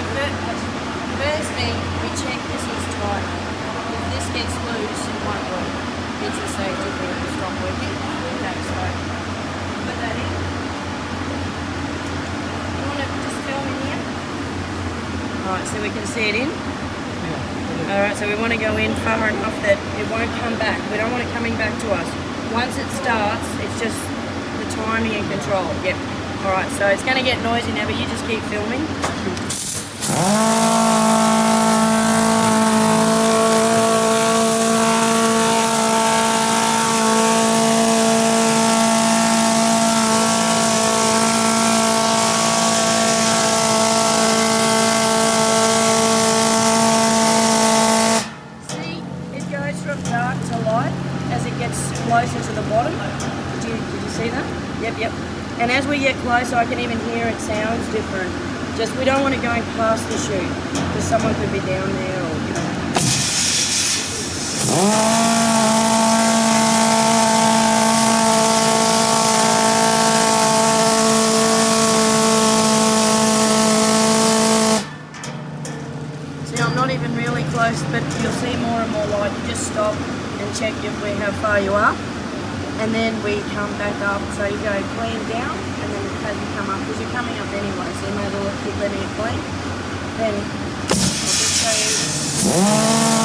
first thing, we check this is tight. If this gets loose, it won't work. It's a safety thing to stop working. Okay, so put that in. You want to just film in here? Alright, so we can see it in. Alright, so we want to go in far enough that it won't come back. We don't want it coming back to us. Once it starts, it's just the timing and control. Yep. Alright, so it's going to get noisy now, but you just keep filming. From dark to light as it gets closer to the bottom. Did you see that? Yep. And as we get closer, I can even hear it sounds different. Just we don't want it going past the chute because someone could be down there or you know. I'm not even really close, but you'll see more and more light. You just stop and check how far you are, and then we come back up. So you go clean down, and then as you come up, because you're coming up anyway, so you may as well keep letting it clean. Then I'll just show you.